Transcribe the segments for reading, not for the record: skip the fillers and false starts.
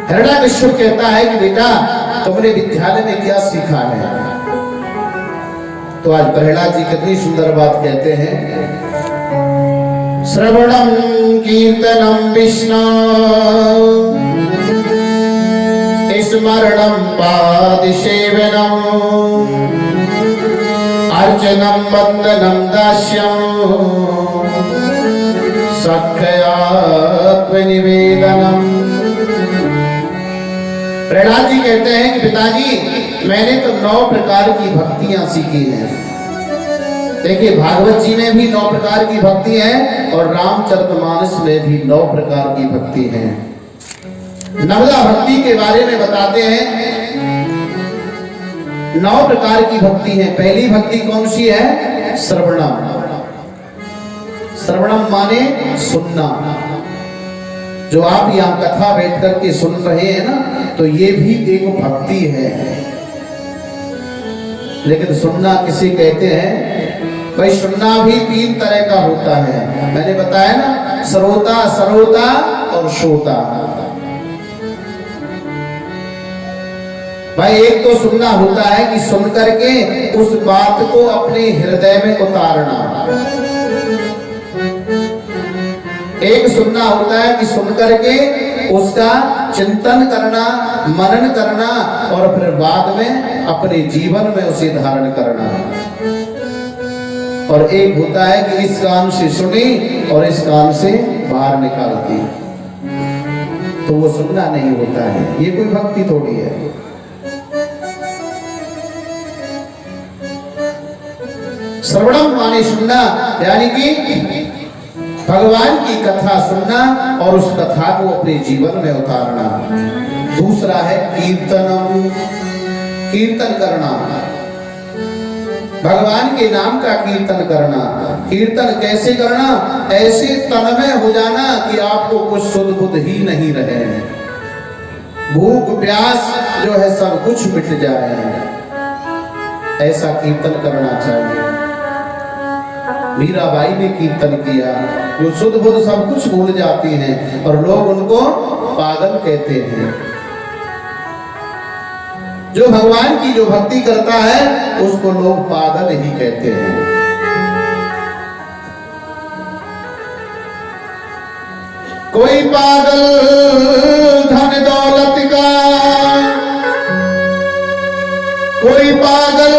हिरण्यकश्यप कहता है कि बेटा तुमने विद्यालय में क्या सीखा है? तो आज प्रहलाद जी कितनी सुंदर बात कहते हैं, श्रवणम कीर्तनम विष्णु स्मरणम पादसेवनम अर्चनम वंदनम दास्यम सख्यात्म निवेदनम। प्रहलाद जी कहते हैं कि पिताजी मैंने तो 9 प्रकार की भक्तियां सीखी हैं। देखिए भागवत जी में भी 9 प्रकार की भक्ति है और रामचरितमानस में भी 9 प्रकार की भक्ति है। नवदा भक्ति के बारे में बताते हैं 9 प्रकार की भक्ति है। पहली भक्ति कौन सी है? श्रवणम। श्रवणम माने सुनना। जो आप यहाँ कथा बैठ करके सुन रहे हैं ना, तो ये भी एक भक्ति है। लेकिन सुनना किसे कहते हैं? भाई सुनना भी 3 तरह का होता है। मैंने बताया ना, श्रोता, सरोता और श्रोता। भाई एक तो सुनना होता है कि सुन करके उस बात को अपने हृदय में उतारना। एक सुनना होता है कि सुन करके उसका चिंतन करना, मनन करना और फिर बाद में अपने जीवन में उसे धारण करना। और एक होता है कि इस कान से सुनी और इस कान से बाहर निकाल दी, तो वो सुनना नहीं होता है। ये कोई भक्ति थोड़ी है। श्रवणम माने सुनना, यानी कि भगवान की कथा सुनना और उस कथा को अपने जीवन में उतारना। दूसरा है कीर्तनम, कीर्तन करना, भगवान के नाम का कीर्तन करना। कीर्तन कैसे करना? ऐसे तन्मय हो जाना कि आपको कुछ सुध बुध ही नहीं रहे, भूख प्यास जो है सब कुछ मिट जाए। ऐसा कीर्तन करना चाहिए। मीराबाई ने कीर्तन किया, जो सुध बुध सब कुछ भूल जाती हैं और लोग उनको पागल कहते हैं। जो भगवान की जो भक्ति करता है उसको लोग पागल ही कहते हैं। कोई पागल धन दौलत का, कोई पागल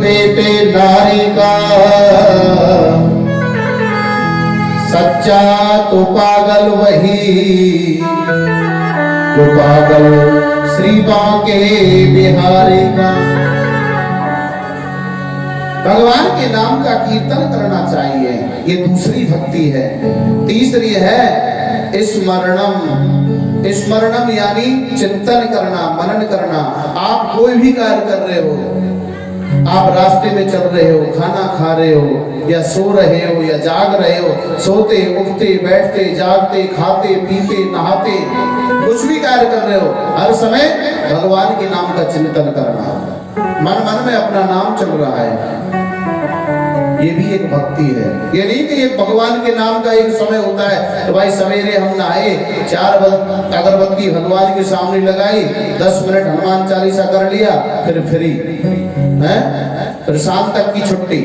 बेटे नारी का, सच्चा तो पागल वही जो पागल श्री बांके बिहारी का। भगवान के नाम का कीर्तन करना चाहिए, ये दूसरी भक्ति है। तीसरी है स्मरणम। स्मरणम यानी चिंतन करना, मनन करना। आप कोई भी कार्य कर रहे हो, आप रास्ते में चल रहे हो, खाना खा रहे हो या सो रहे हो या जाग रहे हो, सोते उठते बैठते जागते खाते पीते नहाते कुछ भी कार्य कर रहे हो, हर समय भगवान के नाम का चिंतन करना। मन मन में अपना नाम चल रहा है, ये भी एक भक्ति है। ये नहीं कि ये भगवान के नाम का एक समय होता है तो भाई सवेरे हम नहाए, 4 अगरबत्ती भगवान के सामने लगाई, 10 मिनट हनुमान चालीसा कर लिया, फिर फ्री है, फिर शाम तक की छुट्टी।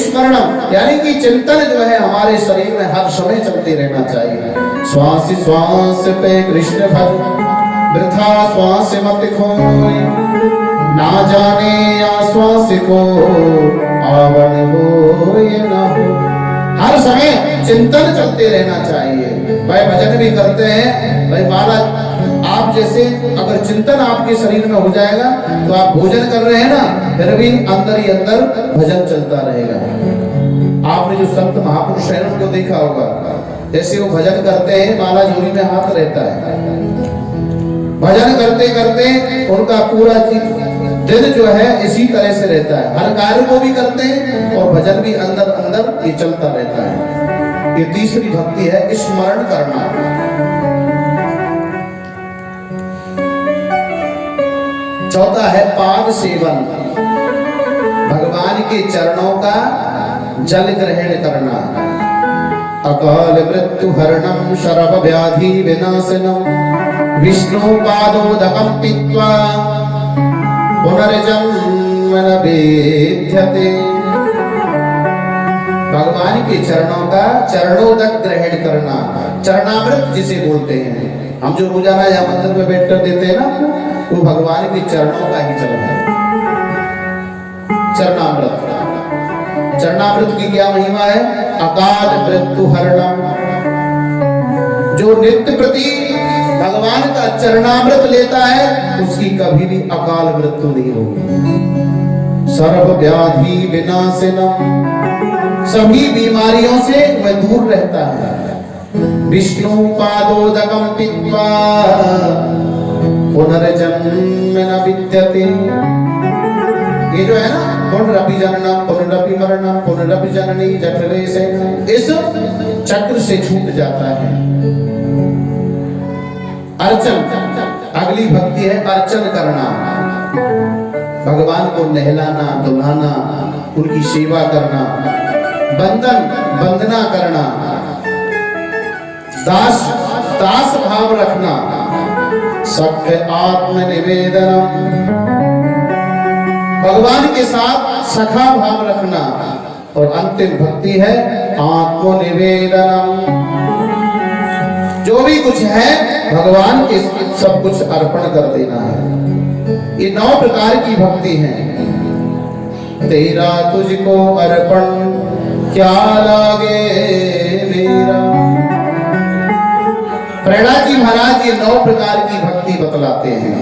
स्मरणम यानी कि चिंतन जो है हमारे शरीर में हर समय चलते रहना चाहिए। श्वास श्वास पे कृष्ण भज, वृथा श्वास मत खोई, ना जाने आश्वास को आवन हो या ना हो। हर समय चिंतन चलते रहना चाहिए। भाई भजन भी करते हैं, भाई महाराज आप जैसे अगर चिंतन आपके शरीर में हो जाएगा तो आप भोजन कर रहे हैं ना, फिर भी अंदर ही अंदर भजन चलता रहेगा। आपने जो संत महापुरुष हैं उनको देखा होगा, जैसे वो भजन करते हैं माला झोली में हाथ रहता है, भजन करते करते उनका पूरा दिन जो है इसी तरह से रहता है। हर कार्य को भी करते हैं और भजन भी अंदर अंदर ये चलता रहता है। ये तीसरी भक्ति है स्मरण करना। चौथा है पाद सेवन, भगवान के चरणों का जल ग्रहण करना। अकाल मृत्यु हरणम शरभ व्याधि विनाशनम विष्णु पादोदकम पीत्वा पुनर्जन्म न विद्यते। भगवान के चरणों का चरणोदक ग्रहण करना, चरणामृत जिसे बोलते हैं। हम जो रोजाना या मंदिर में बैठकर देते हैं ना, वो भगवान के चरणों का ही चरण है। चरणामृत, चरणामृत की क्या महिमा है? अकाल मृत्यु हरणम। जो नित्य प्रति भगवान का चरणामृत लेता है उसकी कभी भी अकाल मृत्यु नहीं होगी। सर्व व्याधि विनाशनम, सभी बीमारियों से वह दूर रहता है। विष्णु पादोदकम पीत्वा पुनर्जन्म न विद्यते। ये जो है ना, पुनरपि जननम पुनरपि मरणम पुनरपि जननी जठरे से, इस चक्र से छूट जाता है। अर्चन, अगली भक्ति है अर्चन करना। भगवान को नहलाना धुलाना, उनकी सेवा करना, वंदना करना, दास भाव रखना, सख्य आत्मनिवेदनम, भगवान के साथ सखा भाव रखना। और अंतिम भक्ति है आत्मनिवेदनम, जो भी कुछ है भगवान के सब कुछ अर्पण कर देना है। ये 9 प्रकार की भक्ति है। तेरा तुझको अर्पण क्या लागे मेरा। प्रहलाद जी महाराज ये 9 प्रकार की भक्ति बतलाते हैं।